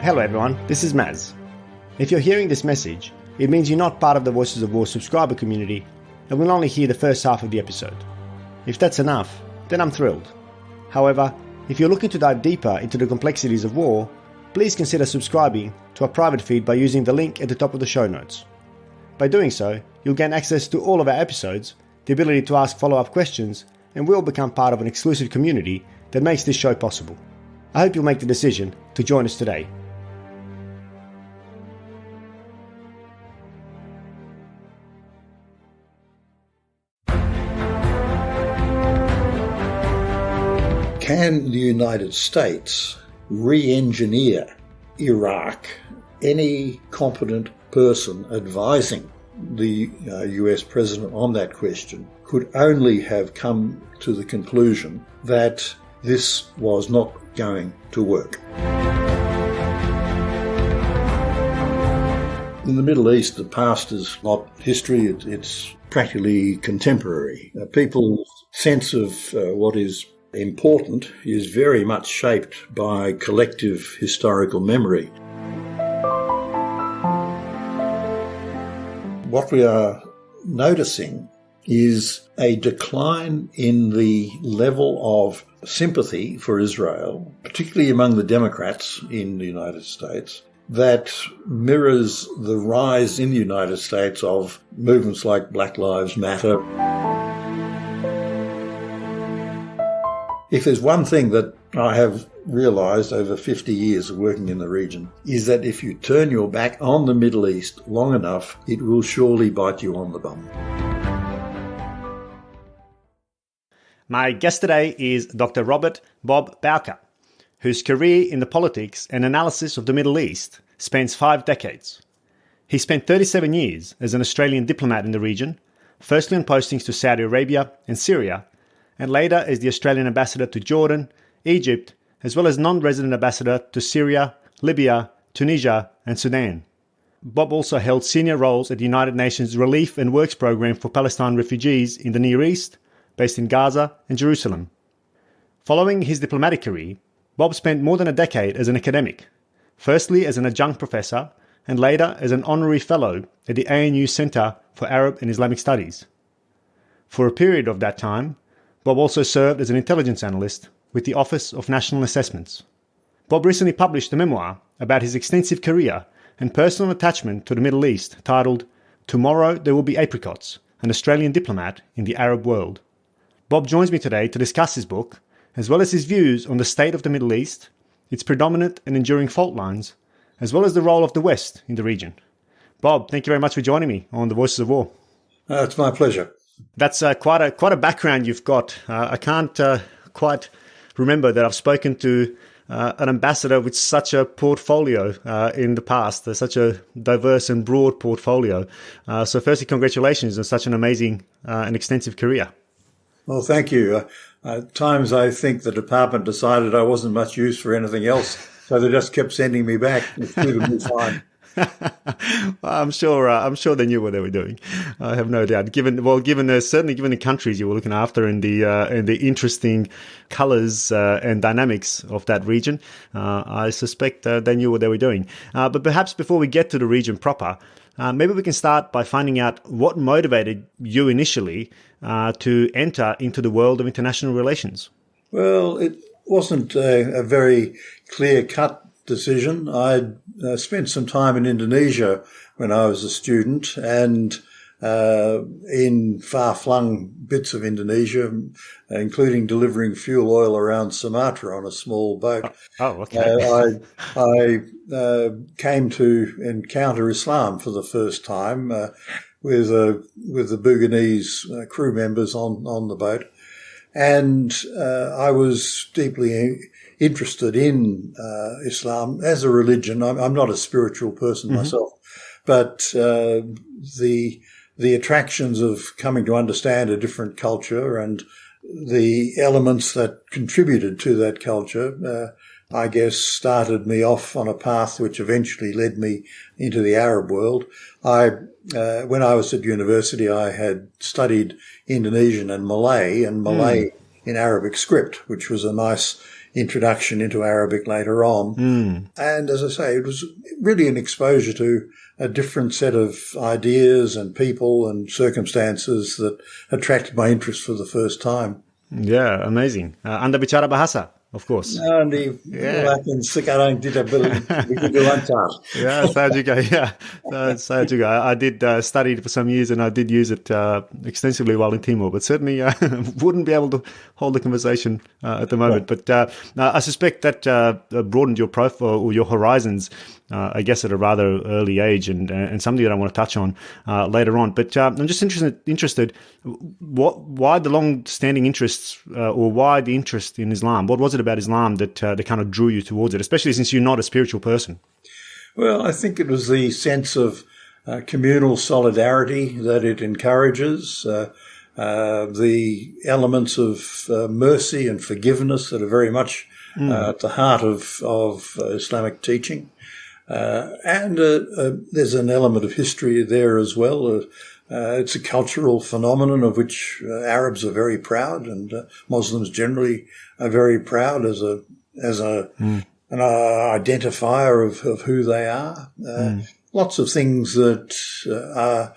Hello everyone, this is Maz. If you're hearing this message, it means you're not part of the Voices of War subscriber community and will only hear the first half of the episode. If that's enough, then I'm thrilled. However, if you're looking to dive deeper into the complexities of war, please consider subscribing to our private feed by using the link at the top of the show notes. By doing so, you'll gain access to all of our episodes, the ability to ask follow-up questions, and will become part of an exclusive community that makes this show possible. I hope you'll make the decision to join us today. Can the United States re-engineer Iraq? Any competent person advising the US president on that question could only have come to the conclusion that this was not going to work. In the Middle East, the past is not history, it's practically contemporary. People's sense of what is important is very much shaped by collective historical memory. What we are noticing is a decline in the level of sympathy for Israel, particularly among the Democrats in the United States, that mirrors the rise in the United States of movements like Black Lives Matter. If there's one thing that I have realised over 50 years of working in the region, is that if you turn your back on the Middle East long enough, it will surely bite you on the bum. My guest today is Dr. Robert Bob Bowker, whose career in the politics and analysis of the Middle East spans 5 decades. He spent 37 years as an Australian diplomat in the region, firstly on postings to Saudi Arabia and Syria, and later as the Australian ambassador to Jordan, Egypt, as well as non-resident ambassador to Syria, Libya, Tunisia, and Sudan. Bob also held senior roles at the United Nations Relief and Works Programme for Palestine Refugees in the Near East, based in Gaza and Jerusalem. Following his diplomatic career, Bob spent more than a decade as an academic, firstly as an Adjunct Professor, and later as an Honorary Fellow at the ANU Centre for Arab and Islamic Studies. For a period of that time, Bob also served as an intelligence analyst with the Office of National Assessments. Bob recently published a memoir about his extensive career and personal attachment to the Middle East titled Tomorrow There Will Be Apricots, an Australian Diplomat in the Arab World. Bob joins me today to discuss his book, as well as his views on the state of the Middle East, its predominant and enduring fault lines, as well as the role of the West in the region. Bob, thank you very much for joining me on The Voices of War. It's my pleasure. That's quite a background you've got. I can't quite remember that I've spoken to an ambassador with such a portfolio in the past, such a diverse and broad portfolio. So firstly, congratulations on such an amazing and extensive career. Well, thank you. At times I think the department decided I wasn't much use for anything else, so they just kept sending me back. It's keeping me fine. I'm sure they knew what they were doing. I have no doubt. Given the countries you were looking after and the interesting colours and dynamics of that region, I suspect they knew what they were doing. But perhaps before we get to the region proper, maybe we can start by finding out what motivated you initially to enter into the world of international relations. Well, it wasn't a very clear-cut decision. I'd spent some time in Indonesia when I was a student, and in far-flung bits of Indonesia, including delivering fuel oil around Sumatra on a small boat. Okay. I came to encounter Islam for the first time with the Buginese crew members on the boat, and I was deeply interested in Islam as a religion. I'm not a spiritual person myself, but the attractions of coming to understand a different culture and the elements that contributed to that culture, I guess, started me off on a path which eventually led me into the Arab world. When I was at university, I had studied Indonesian and Malay in Arabic script, which was a nice introduction into Arabic later on. And as I say, it was really an exposure to a different set of ideas and people and circumstances that attracted my interest for the first time. Yeah, amazing. Anda bicara bahasa, of course. Walaupun sekarang tidak begitu lancar. Yeah, saya juga. Yeah, saya juga. I did study it for some years, and I did use it extensively while in Timor. But certainly wouldn't be able to hold a conversation at the moment. But I suspect that broadened your profile or your horizons. I guess at a rather early age, and something that I want to touch on later on. But I'm just interested. Why the long-standing interests, or why the interest in Islam? What was it about Islam that kind of drew you towards it, especially since you're not a spiritual person? Well, I think it was the sense of communal solidarity that it encourages, the elements of mercy and forgiveness that are very much at the heart of Islamic teaching. And there's an element of history there as well. It's a cultural phenomenon of which Arabs are very proud, and Muslims generally are very proud as an identifier of who they are. Lots of things that are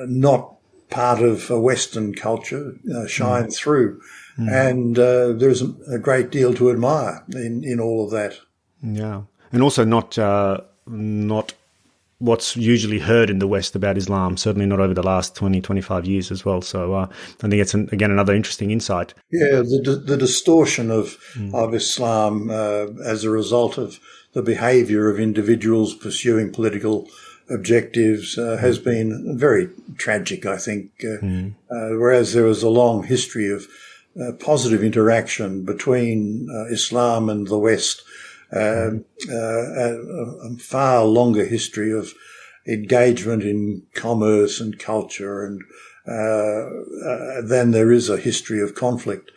not part of a Western culture shine through, and there's a great deal to admire in all of that. Yeah. And also not what's usually heard in the West about Islam, certainly not over the last 20, 25 years as well. So I think it's, again, another interesting insight. Yeah, the distortion of Islam as a result of the behaviour of individuals pursuing political objectives has been very tragic, I think, whereas there was a long history of positive interaction between Islam and the West, a far longer history of engagement in commerce and culture, and than there is a history of conflict,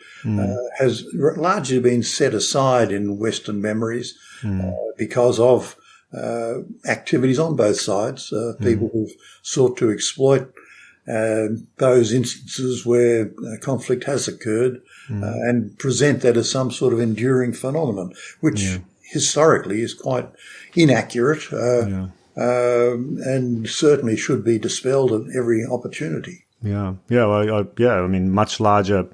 has largely been set aside in Western memories because of activities on both sides, people who've sought to exploit those instances where conflict has occurred and present that as some sort of enduring phenomenon, which historically is quite inaccurate and certainly should be dispelled at every opportunity. I mean, much larger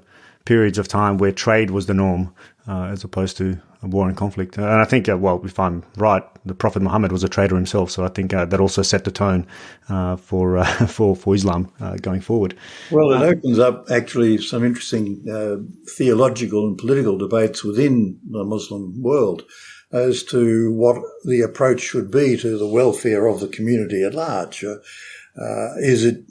periods of time where trade was the norm as opposed to a war and conflict. And I think, if I'm right, the Prophet Muhammad was a trader himself, so I think that also set the tone for Islam going forward. Well, it opens up actually some interesting theological and political debates within the Muslim world as to what the approach should be to the welfare of the community at large. Is it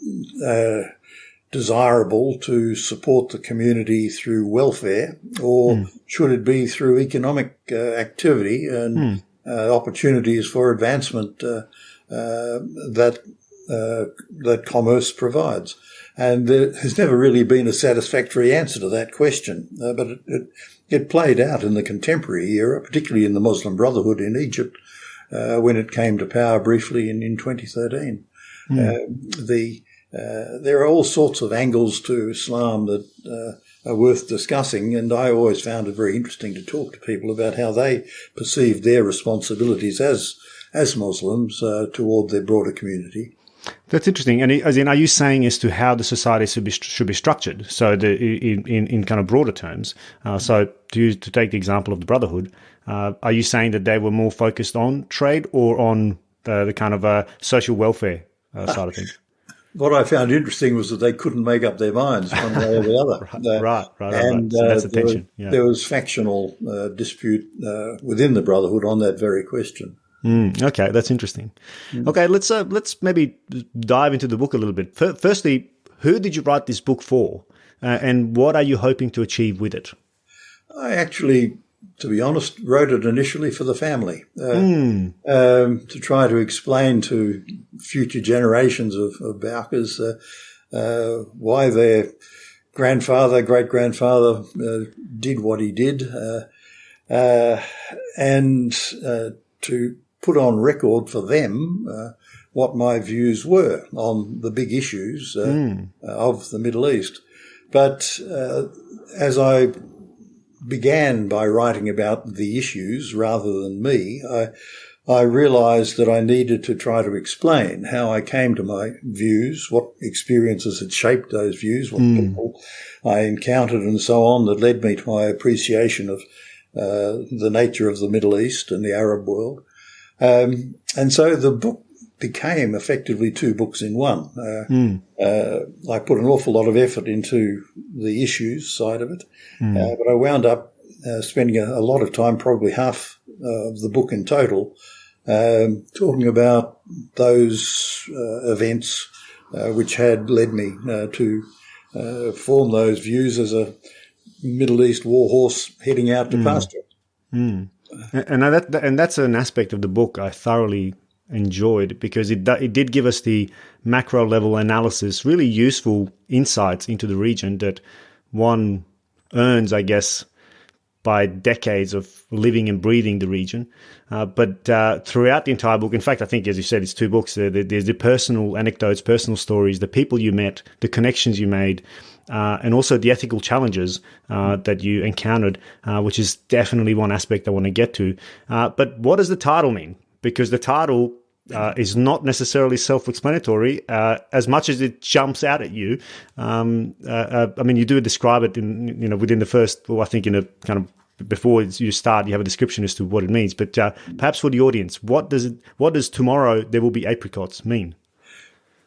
desirable to support the community through welfare, or should it be through economic activity and opportunities for advancement that commerce provides? And there has never really been a satisfactory answer to that question, but it played out in the contemporary era, particularly in the Muslim Brotherhood in Egypt, when it came to power briefly in 2013. There are all sorts of angles to Islam that are worth discussing, and I always found it very interesting to talk to people about how they perceived their responsibilities as Muslims toward their broader community. That's interesting. And are you saying as to how the society should be structured? So in kind of broader terms. So to take the example of the Brotherhood, are you saying that they were more focused on trade or on the kind of social welfare side of things? What I found interesting was that they couldn't make up their minds one way or the other. Right. And so that's the tension. There was factional dispute within the Brotherhood on that very question. Okay, that's interesting. Okay, let's maybe dive into the book a little bit. Firstly, who did you write this book for, and what are you hoping to achieve with it? I actually, to be honest, wrote it initially for the family to try to explain to future generations of Bowkers why their great-grandfather did what he did, and to put on record for them what my views were on the big issues of the Middle East. But as I began by writing about the issues rather than me, I realised that I needed to try to explain how I came to my views, what experiences had shaped those views, what people I encountered and so on that led me to my appreciation of the nature of the Middle East and the Arab world. And so the book became effectively two books in one. I put an awful lot of effort into the issues side of it, but I wound up spending a lot of time, probably half of the book in total, talking about those events which had led me to form those views as a Middle East warhorse heading out to pasture. And that's an aspect of the book I thoroughly enjoyed, because it did give us the macro level analysis, really useful insights into the region that one earns, I guess, by decades of living and breathing the region. But throughout the entire book, in fact, I think, as you said, it's two books. There's the personal anecdotes, personal stories, the people you met, the connections you made, and also the ethical challenges that you encountered, which is definitely one aspect I want to get to. But what does the title mean? Because the title is not necessarily self-explanatory as much as it jumps out at you. I mean, you do describe it in, within the first, I think in a kind of, before you start, you have a description as to what it means. But perhaps for the audience, what does tomorrow there will be apricots mean?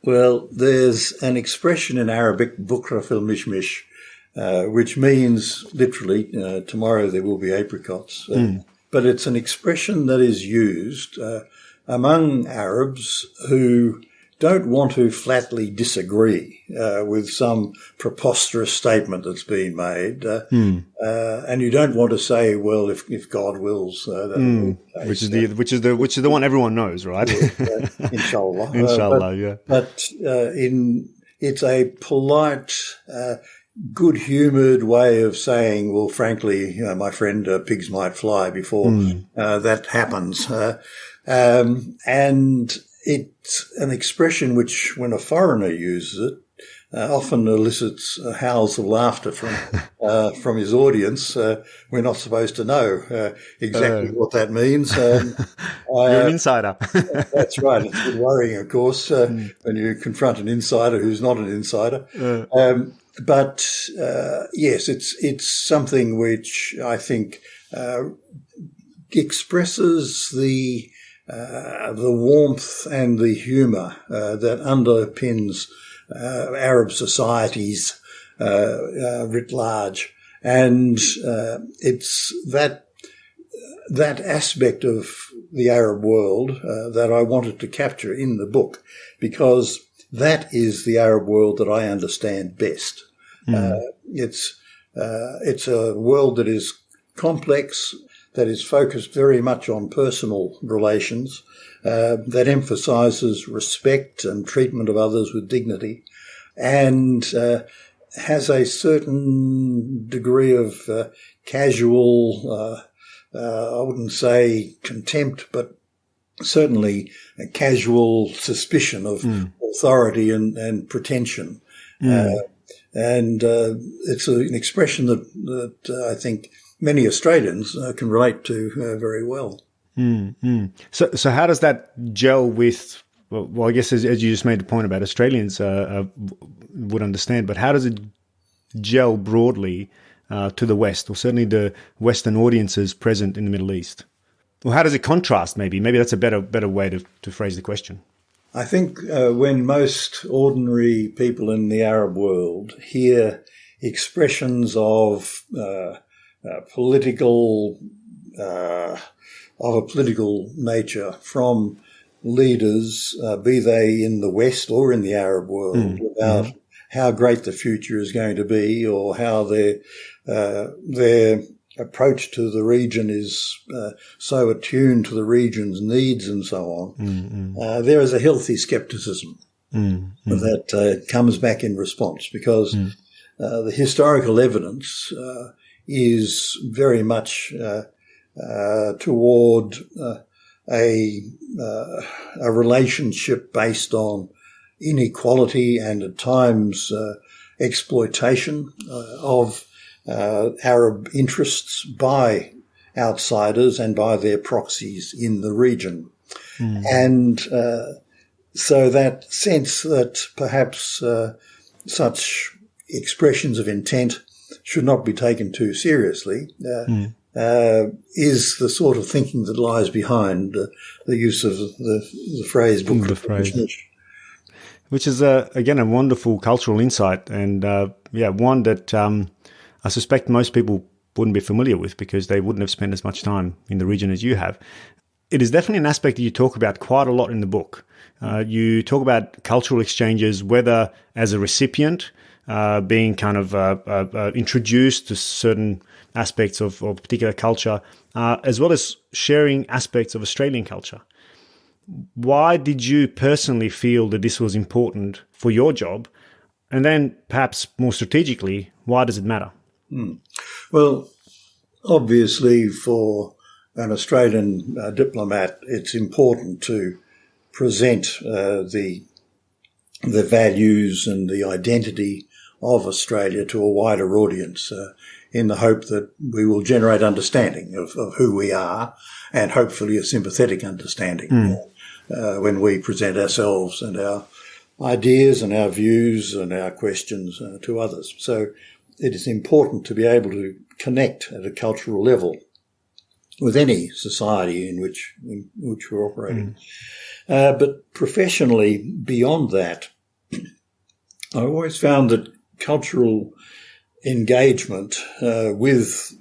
Well, there's an expression in Arabic, bukra fil mishmish, which means literally, tomorrow there will be apricots. But it's an expression that is used among Arabs who don't want to flatly disagree with some preposterous statement that's been made, and you don't want to say, "Well, if God wills," which is the one everyone knows, right? Inshallah, yeah. But it's a polite, good-humoured way of saying, "Well, frankly, my friend, pigs might fly before that happens." And it's an expression which, when a foreigner uses it, often elicits howls of laughter from his audience. We're not supposed to know exactly what that means. You're an insider. That's right. It's a bit worrying, of course, when you confront an insider who's not an insider. But yes, it's something which I think expresses the warmth and the humour that underpins Arab societies writ large, and it's that aspect of the Arab world that I wanted to capture in the book, because that is the Arab world that I understand best. It's a world that is complex, that is focused very much on personal relations, that emphasises respect and treatment of others with dignity, and has a certain degree of casual, I wouldn't say contempt, but certainly a casual suspicion of authority and pretension. And it's an expression that I think many Australians can relate to very well. So how does that gel with, well I guess as you just made the point about Australians would understand, but how does it gel broadly to the West, or certainly the Western audiences present in the Middle East? Or how does it contrast, maybe? Maybe that's a better way to phrase the question. I think when most ordinary people in the Arab world hear expressions of political nature from leaders, be they in the West or in the Arab world, about how great the future is going to be, or how their approach to the region is so attuned to the region's needs and so on, there is a healthy scepticism that comes back in response, because the historical evidence is very much toward a relationship based on inequality and at times exploitation of Arab interests by outsiders and by their proxies in the region. And so that sense that perhaps such expressions of intent should not be taken too seriously is the sort of thinking that lies behind the use of the phrase book. The phrase. Which is, again, a wonderful cultural insight and, one that I suspect most people wouldn't be familiar with because they wouldn't have spent as much time in the region as you have. It is definitely an aspect that you talk about quite a lot in the book. You talk about cultural exchanges, whether as a recipient, being kind of introduced to certain aspects of a particular culture, as well as sharing aspects of Australian culture. Why did you personally feel that this was important for your job? And then perhaps more strategically, why does it matter? Well, obviously for an Australian diplomat, it's important to present the values and the identity of Australia to a wider audience in the hope that we will generate understanding of who we are and hopefully a sympathetic understanding when we present ourselves and our ideas and our views and our questions to others. So it is important to be able to connect at a cultural level with any society in which we're operating. But professionally, beyond that, I always found that cultural engagement with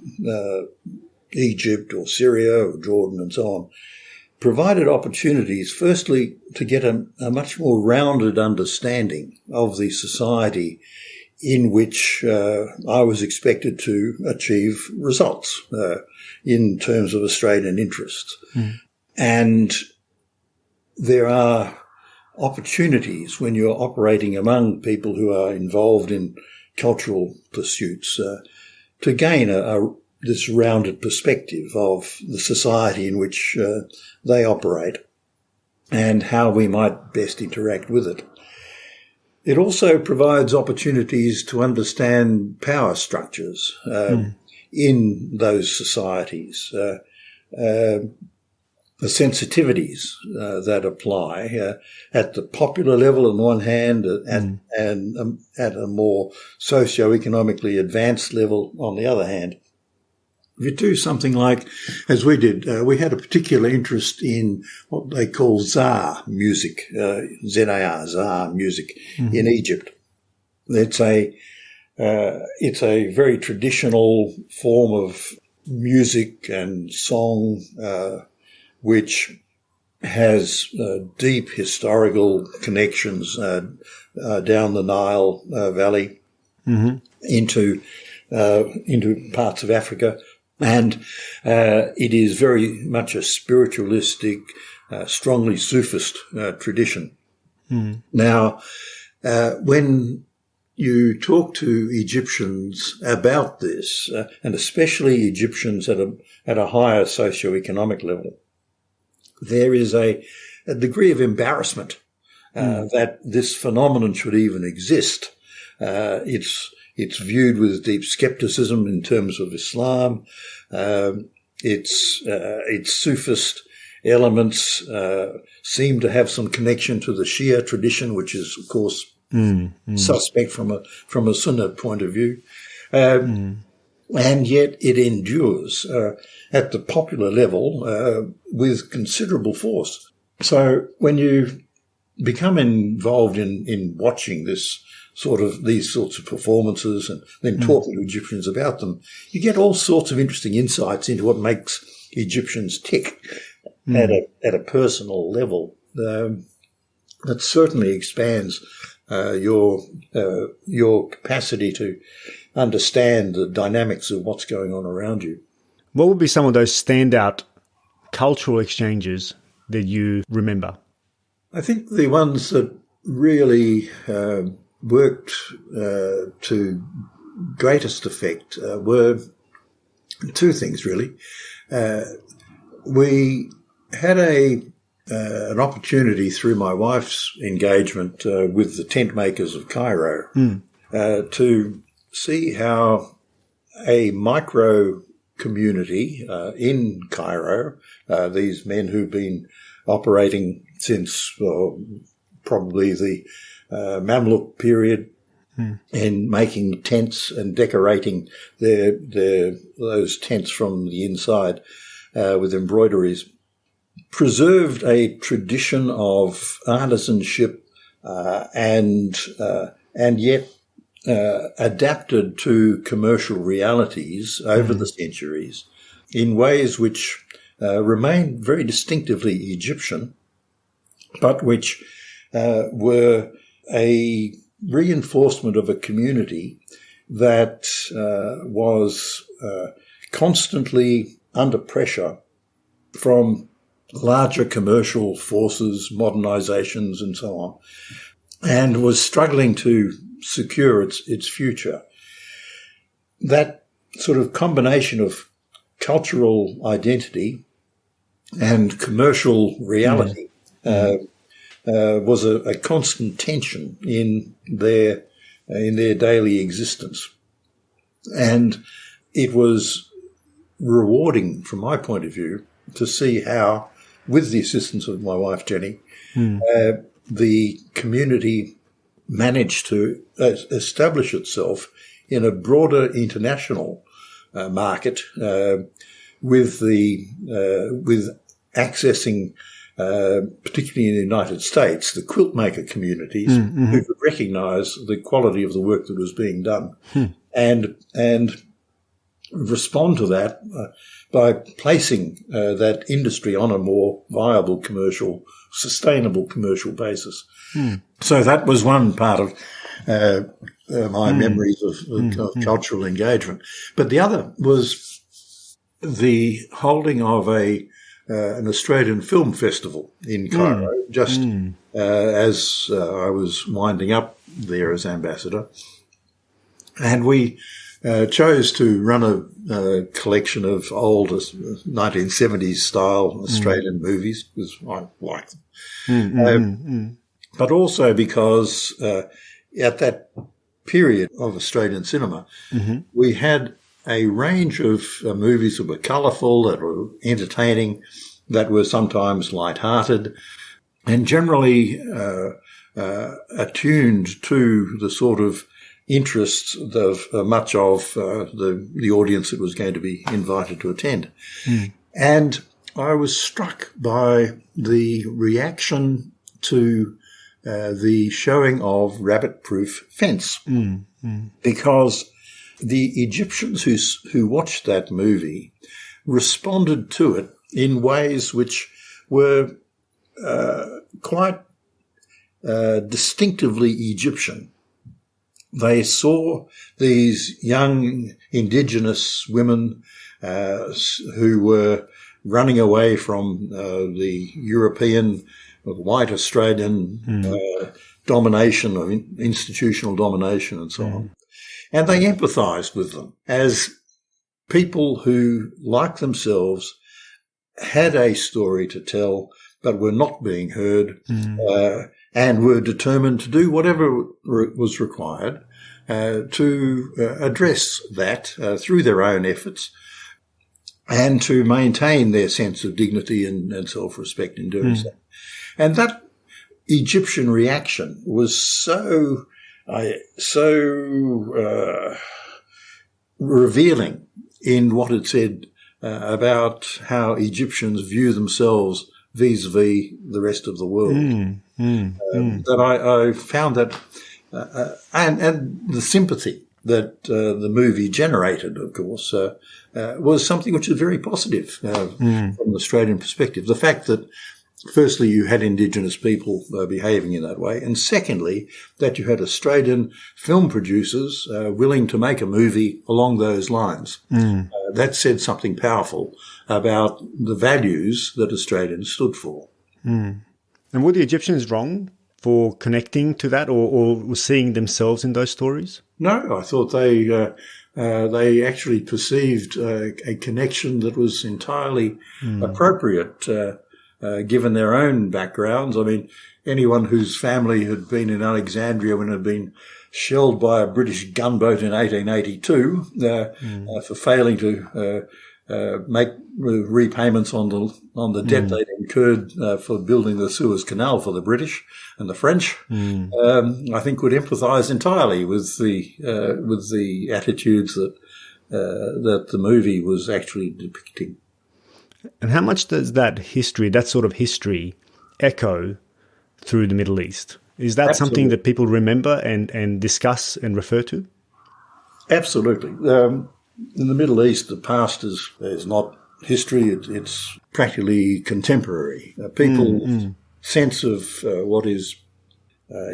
Egypt or Syria or Jordan and so on provided opportunities, firstly, to get a much more rounded understanding of the society in which I was expected to achieve results in terms of Australian interests. And there are opportunities when you're operating among people who are involved in cultural pursuits to gain this rounded perspective of the society in which they operate and how we might best interact with it. It also provides opportunities to understand power structures in those societies, the sensitivities that apply at the popular level on one hand and at a more socio-economically advanced level on the other hand. If you do something like, as we did, we had a particular interest in what they call Zar music, Z-A-R, Zar music in Egypt. It's a very traditional form of music and song, which has deep historical connections down the Nile Valley into parts of Africa. And it is very much a spiritualistic, strongly Sufist tradition. Now, when you talk to Egyptians about this, and especially Egyptians at a higher socioeconomic level, there is a degree of embarrassment that this phenomenon should even exist. It's viewed with deep skepticism in terms of Islam. Its Sufist elements seem to have some connection to the Shia tradition, which is, of course, suspect from a Sunnah point of view. And yet it endures at the popular level with considerable force. So when you become involved in watching these sorts of performances and then talking to Egyptians about them, you get all sorts of interesting insights into what makes Egyptians tick at a personal level. That certainly expands your capacity to understand the dynamics of what's going on around you. What would be some of those standout cultural exchanges that you remember? I think the ones that really worked to greatest effect were two things, really. We had an opportunity through my wife's engagement with the tent makers of Cairo to see how a micro community in Cairo, these men who've been operating since probably the Mamluk period in making tents and decorating those tents from the inside with embroideries, preserved a tradition of artisanship and yet adapted to commercial realities over the centuries in ways which remain very distinctively Egyptian, but which were a reinforcement of a community that was constantly under pressure from larger commercial forces, modernizations and so on, and was struggling to secure its future. That sort of combination of cultural identity and commercial reality was a constant tension in their daily existence. And it was rewarding, from my point of view, to see how, with the assistance of my wife Jenny, the community managed to establish itself in a broader international market with accessing, particularly in the United States, the quilt maker communities who could recognise the quality of the work that was being done and respond to that by placing that industry on a more viable sustainable commercial basis. So that was one part of my memories of cultural engagement. But the other was the holding of an Australian film festival in Cairo, just as I was winding up there as ambassador. And we chose to run a collection of old 1970s style Australian movies, because I like them. But also because at that period of Australian cinema, we had a range of movies that were colourful, that were entertaining, that were sometimes light-hearted, and generally attuned to the sort of interests of much of the audience that was going to be invited to attend. And I was struck by the reaction to the showing of rabbit-proof fence, because the Egyptians who watched that movie responded to it in ways which were quite distinctively Egyptian. They saw these young indigenous women who were running away from the European, white Australian domination, of institutional domination and so on. And they empathised with them as people who, like themselves, had a story to tell but were not being heard and were determined to do whatever was required to address that through their own efforts and to maintain their sense of dignity and self-respect in doing so. And that Egyptian reaction was so revealing in what it said about how Egyptians view themselves vis-a-vis the rest of the world. That I found that, and the sympathy that the movie generated, of course, was something which is very positive from an Australian perspective. The fact that, firstly, you had Indigenous people behaving in that way, and secondly, that you had Australian film producers willing to make a movie along those lines. That said something powerful about the values that Australians stood for. And were the Egyptians wrong for connecting to that or seeing themselves in those stories? No, I thought they actually perceived a connection that was entirely appropriate given their own backgrounds. I mean, anyone whose family had been in Alexandria when it had been shelled by a British gunboat in 1882 for failing to make repayments on the debt they'd incurred for building the Suez Canal for the British and the French. I think would empathise entirely with the attitudes that the movie was actually depicting. And how much does that sort of history, echo through the Middle East? Is that Absolutely. something that people remember and discuss and refer to? Absolutely. In the Middle East, the past is not history, it's practically contemporary. People's sense of what is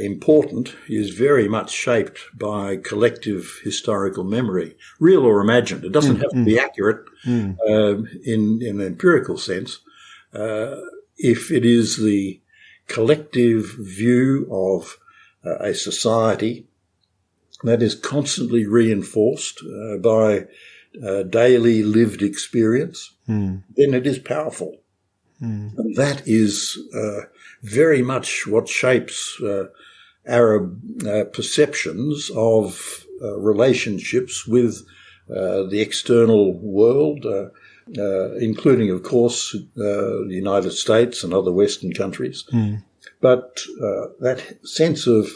important is very much shaped by collective historical memory, real or imagined. It doesn't have to be accurate in an empirical sense. If it is the collective view of a society that is constantly reinforced by daily lived experience, then it is powerful. And that is very much what shapes Arab perceptions of relationships with the external world, including, of course, the United States and other Western countries. But that sense of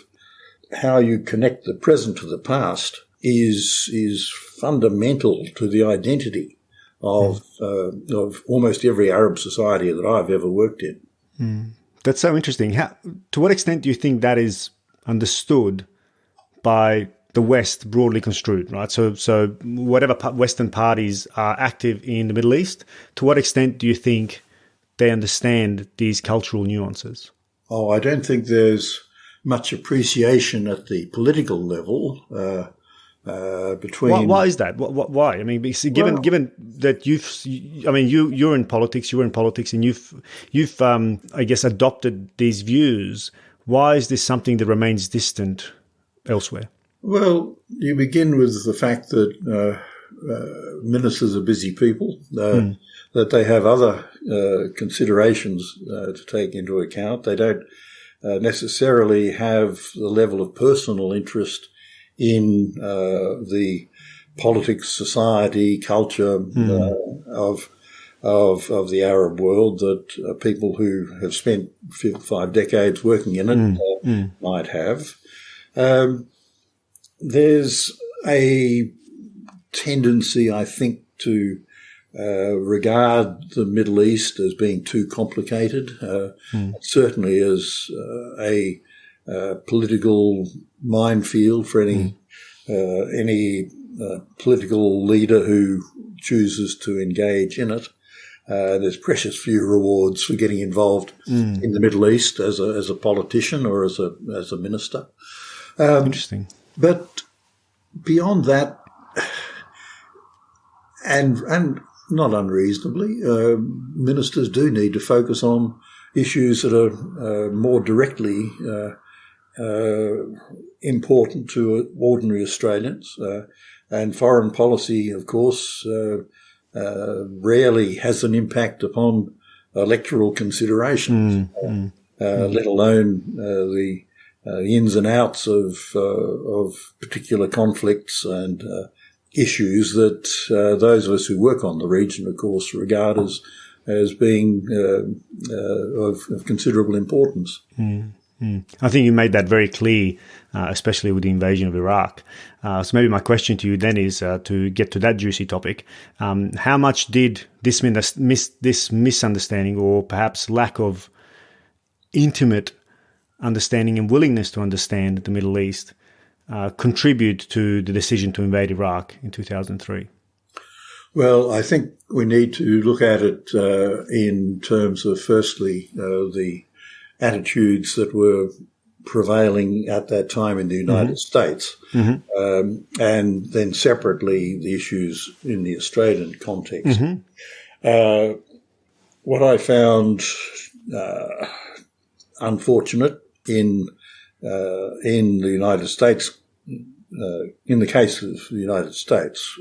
how you connect the present to the past is fundamental to the identity of almost every Arab society that I've ever worked in. That's so interesting. To what extent do you think that is understood by the West, broadly construed, right? So whatever Western parties are active in the Middle East, to what extent do you think they understand these cultural nuances? Oh, I don't think there's much appreciation at the political level between. Why is that? Why? I mean, given that you were in politics, and you've I guess adopted these views. Why is this something that remains distant elsewhere? Well, you begin with the fact that ministers are busy people, that they have other considerations to take into account. They don't necessarily have the level of personal interest in the politics, society, culture of the Arab world that people who have spent 5 decades working in it might have. There's a tendency, I think, to regard the Middle East as being too complicated, certainly as a political minefield for any political leader who chooses to engage in it. There's precious few rewards for getting involved in the Middle East as a politician or as a minister. Interesting. But beyond that, and not unreasonably, ministers do need to focus on issues that are more directly important to ordinary Australians. And foreign policy, of course, rarely has an impact upon electoral considerations, let alone the ins and outs of particular conflicts and issues that those of us who work on the region, of course, regard as being of considerable importance. I think you made that very clear, especially with the invasion of Iraq. So maybe my question to you then is to get to that juicy topic. How much did this misunderstanding or perhaps lack of intimate understanding and willingness to understand the Middle East contribute to the decision to invade Iraq in 2003? Well, I think we need to look at it in terms of, firstly, the attitudes that were prevailing at that time in the United States, and then separately the issues in the Australian context. What I found unfortunate in the United States, in the case of the United States,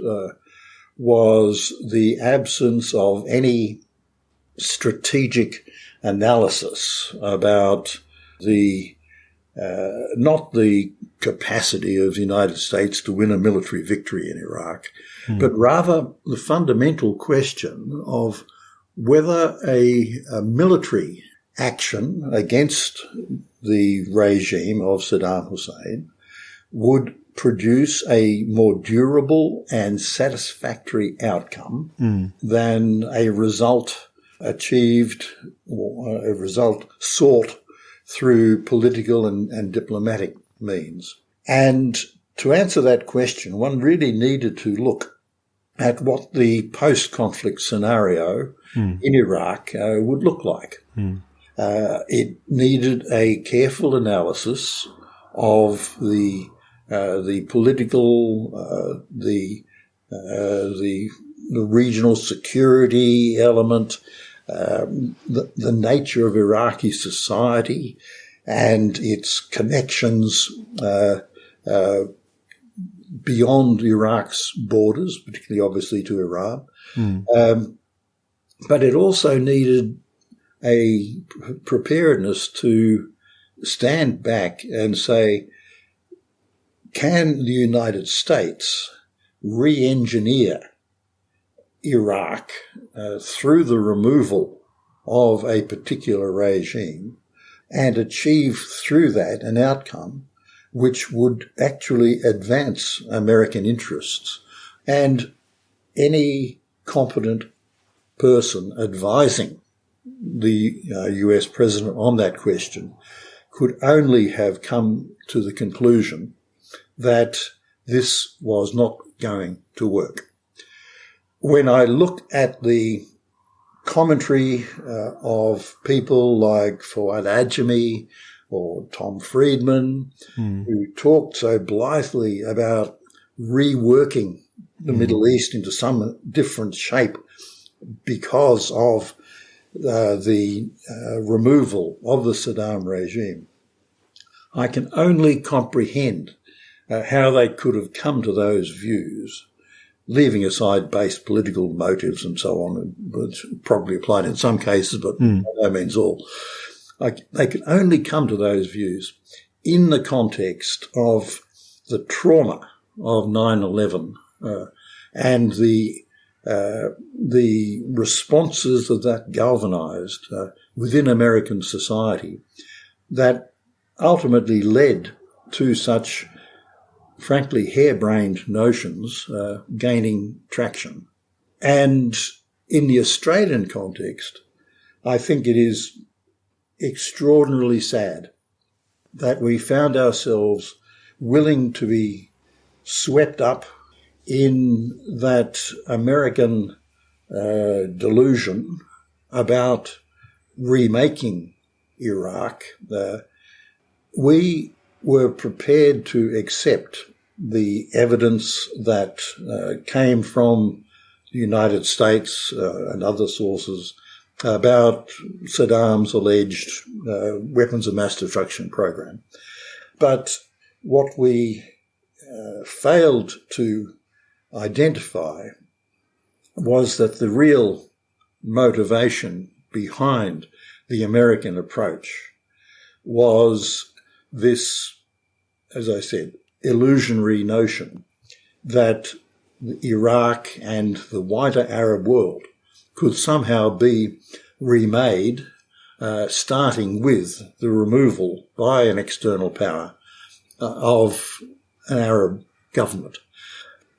was the absence of any strategic analysis about the not the capacity of the United States to win a military victory in Iraq, but rather the fundamental question of whether a military action against the regime of Saddam Hussein would produce a more durable and satisfactory outcome than a result achieved or a result sought through political and diplomatic means. And to answer that question, one really needed to look at what the post-conflict scenario in Iraq would look like. It needed a careful analysis of the political, the regional security element, the nature of Iraqi society and its connections beyond Iraq's borders, particularly obviously to Iran. But it also needed a preparedness to stand back and say, can the United States re-engineer Iraq through the removal of a particular regime and achieve through that an outcome which would actually advance American interests? And any competent person advising the US president on that question could only have come to the conclusion that this was not going to work. When I look at the commentary of people like Fawad Ajami or Tom Friedman, who talked so blithely about reworking the Middle East into some different shape because of the removal of the Saddam regime, I can only comprehend how they could have come to those views, leaving aside base political motives and so on, which probably applied in some cases, but by no means all. They could only come to those views in the context of the trauma of 9/11 and the responses that galvanized within American society that ultimately led to such, frankly, harebrained notions gaining traction. And in the Australian context, I think it is extraordinarily sad that we found ourselves willing to be swept up in that American delusion about remaking Iraq. We were prepared to accept the evidence that came from the United States and other sources about Saddam's alleged weapons of mass destruction program. But what we failed to identify was that the real motivation behind the American approach was this, as I said, illusionary notion that Iraq and the wider Arab world could somehow be remade, starting with the removal by an external power of an Arab government.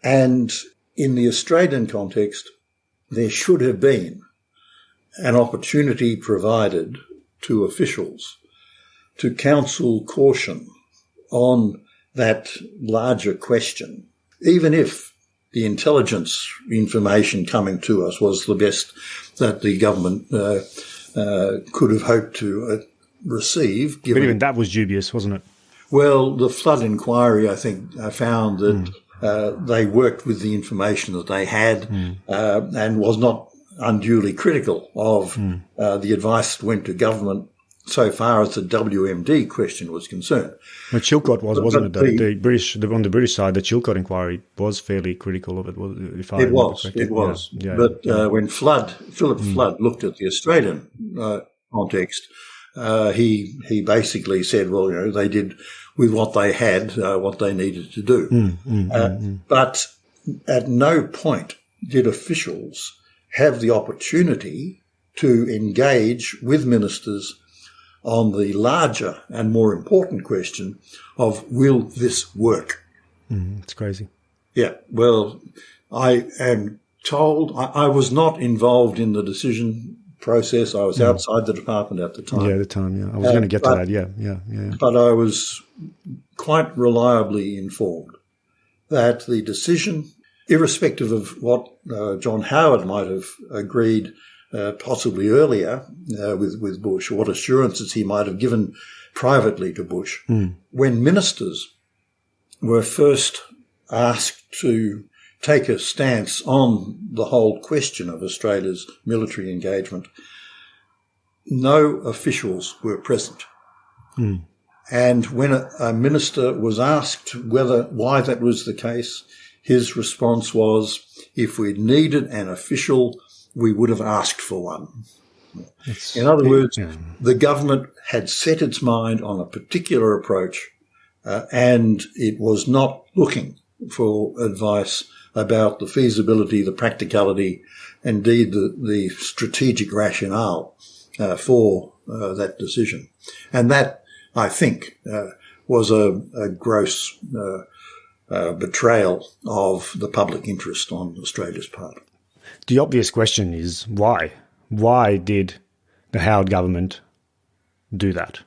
And in the Australian context, there should have been an opportunity provided to officials to counsel caution on that larger question, even if the intelligence information coming to us was the best that the government could have hoped to receive. But even that was dubious, wasn't it? Well, the flood inquiry, I think, found that they worked with the information that they had and was not unduly critical of the advice that went to government so far as the WMD question was concerned. But Chilcot wasn't it? The British, on the British side, the Chilcot inquiry was fairly critical of it. It was. Yeah. But when Philip Flood looked at the Australian context, he basically said, well, they did with what they had, what they needed to do. But at no point did officials have the opportunity to engage with ministers on the larger and more important question of, will this work? It's crazy. Yeah, well, I am told I was not involved in the decision process. I was outside the department at the time. Yeah, at the time, yeah. I was going to get to that, yeah. But I was quite reliably informed that the decision, irrespective of what John Howard might have agreed possibly earlier with Bush, or what assurances he might have given privately to Bush, when ministers were first asked to take a stance on the whole question of Australia's military engagement, no officials were present. And when a minister was asked why that was the case, his response was, if we needed an official, we would have asked for one. In other words, the government had set its mind on a particular approach, and it was not looking for advice about the feasibility, the practicality, indeed the strategic rationale for that decision. And that, I think, was a gross betrayal of the public interest on Australia's part. The obvious question is why? Why did the Howard government do that?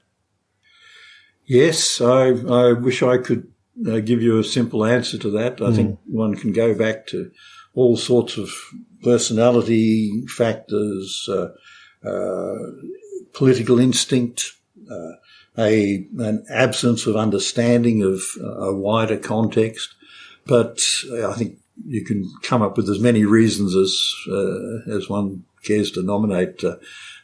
Yes, I wish I could give you a simple answer to that. I think one can go back to all sorts of personality factors, political instinct, an absence of understanding of a wider context. But I think you can come up with as many reasons as one cares to nominate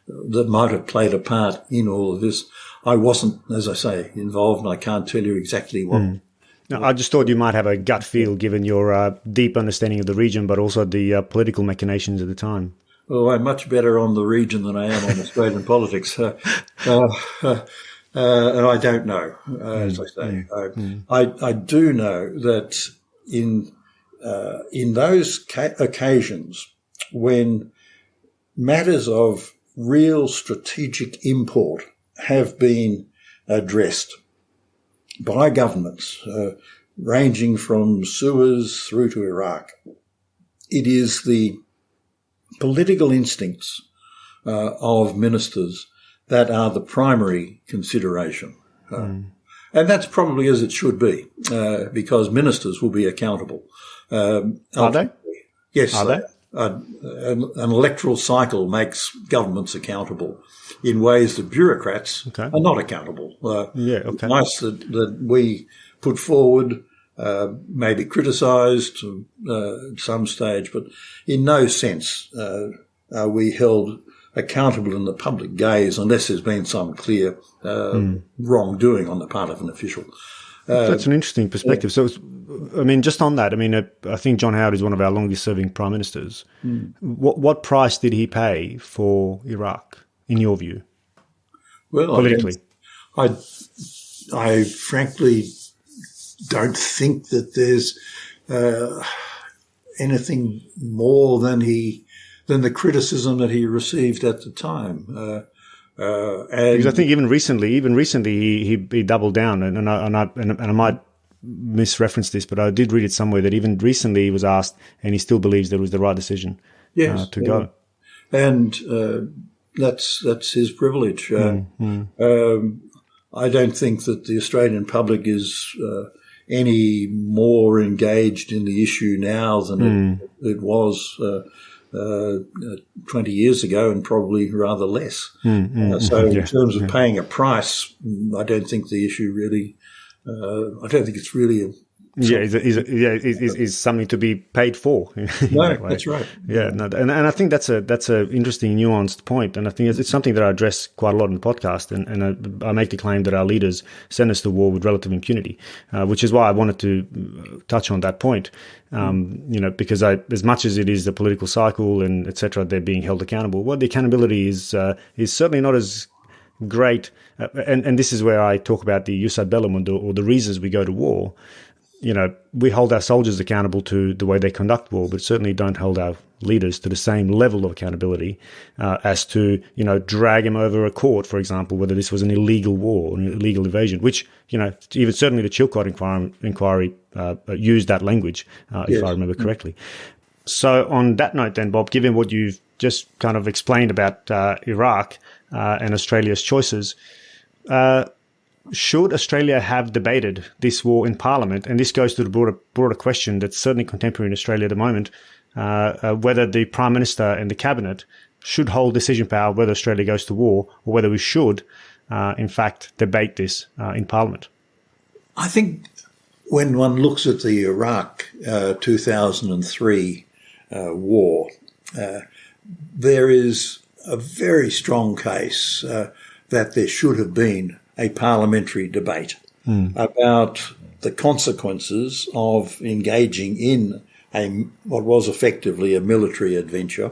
that might have played a part in all of this. I wasn't, as I say, involved, and I can't tell you exactly what. No, I just thought you might have a gut feel, given your deep understanding of the region, but also the political machinations at the time. Well, I'm much better on the region than I am on Australian politics. And I don't know, as I say. I do know that in those occasions when matters of real strategic import have been addressed by governments, ranging from Suez through to Iraq, it is the political instincts of ministers that are the primary consideration. And that's probably as it should be, because ministers will be accountable. Are they? Yes. Are they? An electoral cycle makes governments accountable in ways that bureaucrats are not accountable. Advice that we put forward may be criticised at some stage, but in no sense are we held accountable in the public gaze unless there's been some clear wrongdoing on the part of an official. That's an interesting perspective. So, I mean, just on that, I mean, I think John Howard is one of our longest-serving prime ministers. What price did he pay for Iraq, in your view, politically? I frankly don't think that there's anything more than the criticism that he received at the time. Because I think even recently he doubled down, and I might misreference this, but I did read it somewhere that even recently he was asked, and he still believes that it was the right decision to go. And that's his privilege. I don't think that the Australian public is any more engaged in the issue now than it was 20 years ago, and probably rather less. In terms of paying a price, I don't think the issue really. I don't think it's really is something to be paid for. No, that's right. Yeah, no, and I think that's a interesting, nuanced point, and I think it's something that I address quite a lot in the podcast, and I make the claim that our leaders send us to war with relative impunity, which is why I wanted to touch on that point. Because as much as it is the political cycle and etc., they're being held accountable. Well, the accountability is certainly not as great, and this is where I talk about the jus ad bellum or the reasons we go to war. We hold our soldiers accountable to the way they conduct war, but certainly don't hold our leaders to the same level of accountability as to, drag them over a court, for example, whether this was an illegal war or an illegal invasion, which, even certainly the Chilcot inquiry used that language, if I remember correctly. So on that note then, Bob, given what you've just kind of explained about Iraq and Australia's choices, should Australia have debated this war in Parliament? And this goes to the broader question that's certainly contemporary in Australia at the moment, whether the Prime Minister and the Cabinet should hold decision power whether Australia goes to war, or whether we should, in fact, debate this in Parliament. I think when one looks at the Iraq 2003 war, there is a very strong case that there should have been a parliamentary debate about the consequences of engaging in what was effectively a military adventure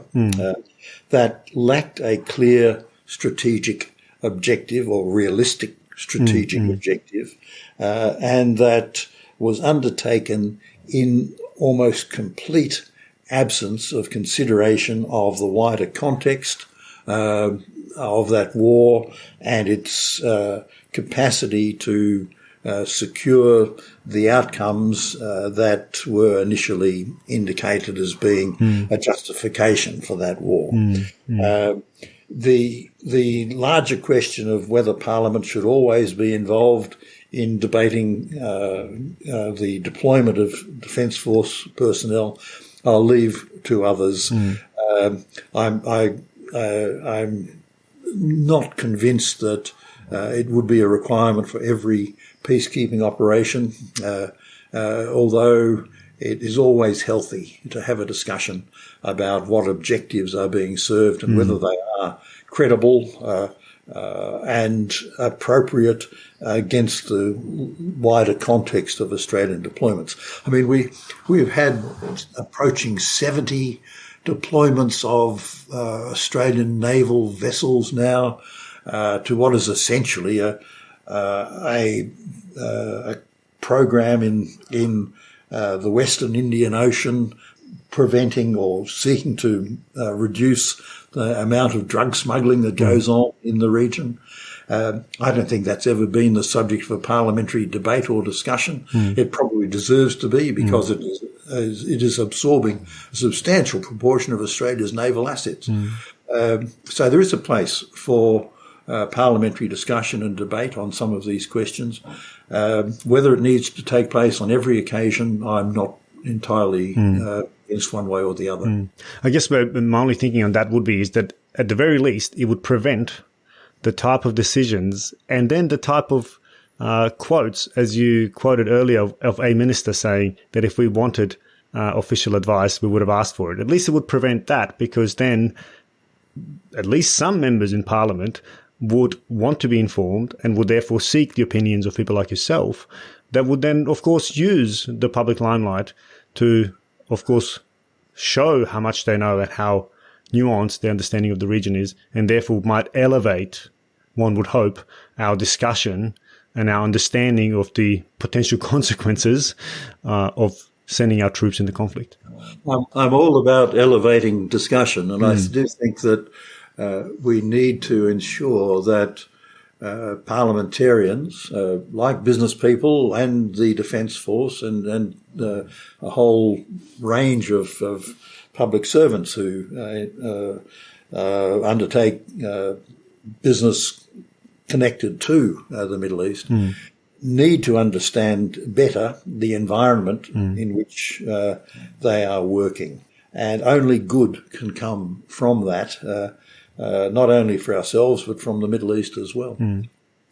that lacked a clear strategic objective or realistic strategic objective, and that was undertaken in almost complete absence of consideration of the wider context of that war and its capacity to secure the outcomes that were initially indicated as being a justification for that war. The larger question of whether Parliament should always be involved in debating the deployment of Defence Force personnel, I'll leave to others. I'm not convinced that it would be a requirement for every peacekeeping operation, although it is always healthy to have a discussion about what objectives are being served and whether they are credible and appropriate against the wider context of Australian deployments. I mean, we've had approaching 70 deployments of Australian naval vessels now to what is essentially a program in the Western Indian Ocean, preventing or seeking to reduce the amount of drug smuggling that goes on in the region. I don't think that's ever been the subject of a parliamentary debate or discussion. It probably deserves to be because it is absorbing a substantial proportion of Australia's naval assets. So there is a place for parliamentary discussion and debate on some of these questions. Whether it needs to take place on every occasion, I'm not entirely against one way or the other. I guess my only thinking on that would be is that at the very least, it would prevent the type of decisions and then the type of quotes, as you quoted earlier, of a minister saying that if we wanted official advice, we would have asked for it. At least it would prevent that, because then at least some members in Parliament would want to be informed and would therefore seek the opinions of people like yourself that would then, of course, use the public limelight to, of course, show how much they know and how nuanced their understanding of the region is, and therefore might elevate, one would hope, our discussion and our understanding of the potential consequences of sending our troops into conflict. I'm all about elevating discussion, and I do think that we need to ensure that parliamentarians, like business people and the Defence Force and a whole range of public servants who undertake business connected to the Middle East, need to understand better the environment in which they are working. And only good can come from that, not only for ourselves, but from the Middle East as well.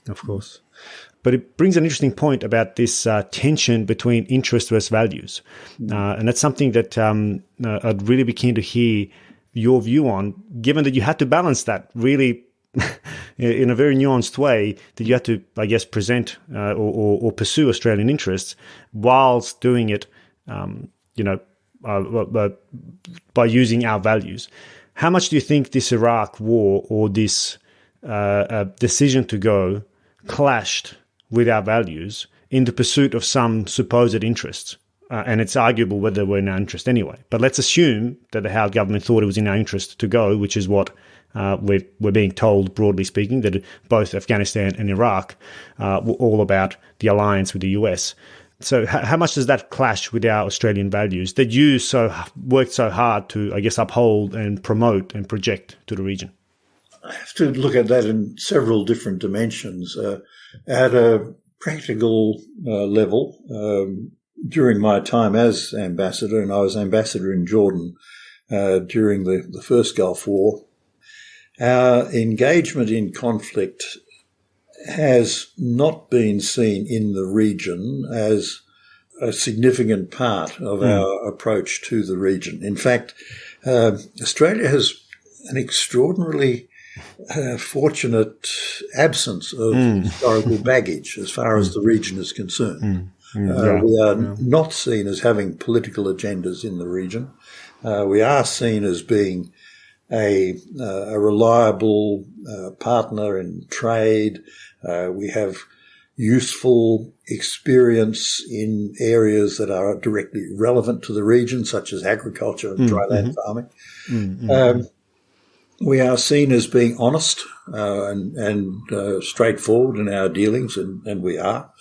Of course. But it brings an interesting point about this tension between interest versus values. And that's something that I'd really be keen to hear your view on, given that you had to balance that really in a very nuanced way, that you had to, I guess, present or pursue Australian interests whilst doing it, by using our values. How much do you think this Iraq war or this decision to go clashed with our values in the pursuit of some supposed interests. And it's arguable whether we're in our interest anyway. But let's assume that the Howard government thought it was in our interest to go, which is what we're being told, broadly speaking, that both Afghanistan and Iraq were all about the alliance with the US. So how much does that clash with our Australian values that you worked so hard to, I guess, uphold and promote and project to the region? I have to look at that in several different dimensions. At a practical level, during my time as ambassador, and I was ambassador in Jordan during the first Gulf War, our engagement in conflict has not been seen in the region as a significant part of our approach to the region. In fact, Australia has an extraordinarily fortunate absence of historical baggage as far as the region is concerned. We are not seen as having political agendas in the region. We are seen as being a reliable partner in trade. We have useful experience in areas that are directly relevant to the region, such as agriculture and dryland farming. We are seen as being honest and straightforward in our dealings, and we are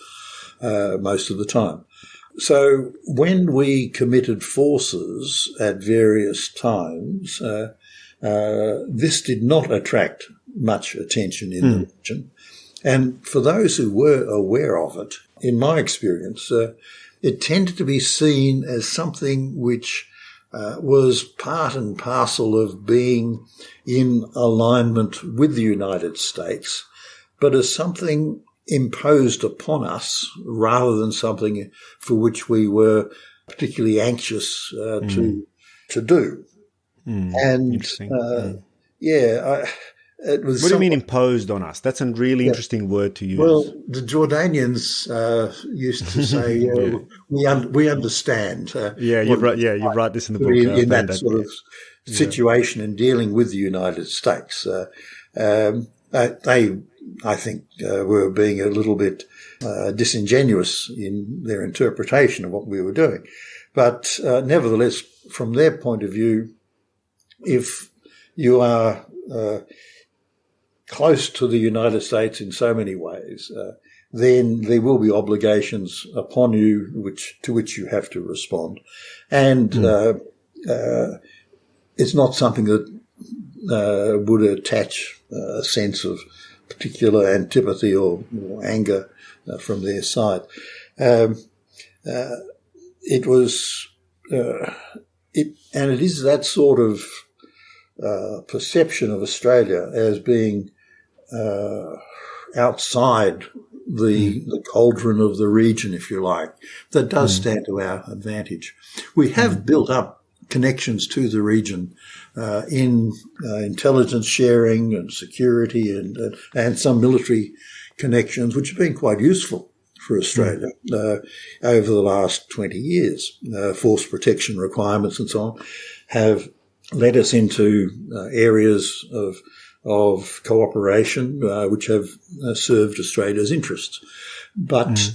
most of the time. So when we committed forces at various times, this did not attract much attention in the region. And for those who were aware of it, in my experience, it tended to be seen as something which was part and parcel of being in alignment with the United States, but as something imposed upon us rather than something for which we were particularly anxious to do. And it was. What do you mean imposed on us? That's a really interesting word to use. Well, the Jordanians used to say, "We understand." You write this in the book. In that sort of situation in dealing with the United States, they, I think, were being a little bit disingenuous in their interpretation of what we were doing. But nevertheless, from their point of view, if you are close to the United States in so many ways, then there will be obligations upon you to which you have to respond. And it's not something that would attach a sense of particular antipathy or anger from their side. It is that sort of perception of Australia as being outside the cauldron of the region, if you like, that does stand to our advantage. We have built up connections to the region in intelligence sharing and security and some military connections, which have been quite useful for Australia over the last 20 years. Force protection requirements and so on have led us into areas of cooperation which have served Australia's interests. But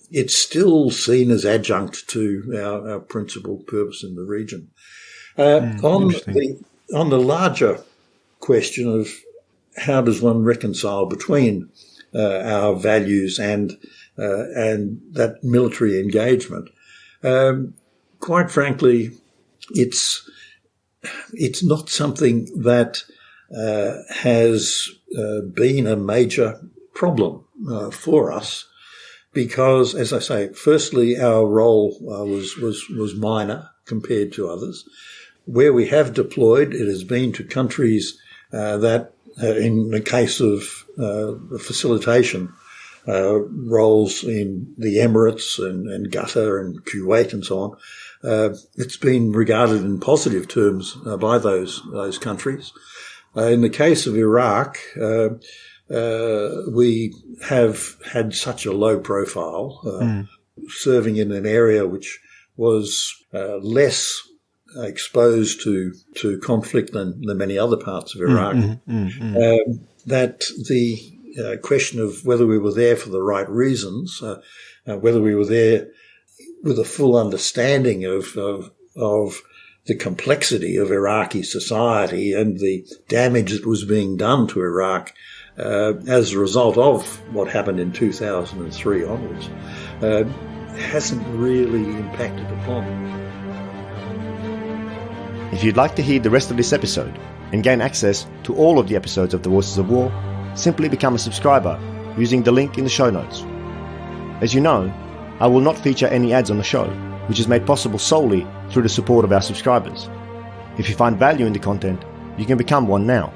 it's still seen as adjunct to our principal purpose in the region. On the larger question of how does one reconcile between our values and that military engagement, quite frankly, it's not something that has been a major problem for us, because, as I say, firstly, our role was minor compared to others. Where we have deployed, it has been to countries that, in the case of facilitation, roles in the Emirates and Qatar and Kuwait and so on, it's been regarded in positive terms by those countries. In the case of Iraq, we have had such a low profile, serving in an area which was less exposed to conflict than many other parts of Iraq, that the question of whether we were there for the right reasons, whether we were there with a full understanding of the complexity of Iraqi society and the damage that was being done to Iraq as a result of what happened in 2003 onwards, hasn't really impacted upon. If you'd like to hear the rest of this episode and gain access to all of the episodes of The Voices of War, simply become a subscriber using the link in the show notes. As you know, I will not feature any ads on the show, which is made possible solely through the support of our subscribers. If you find value in the content, you can become one now.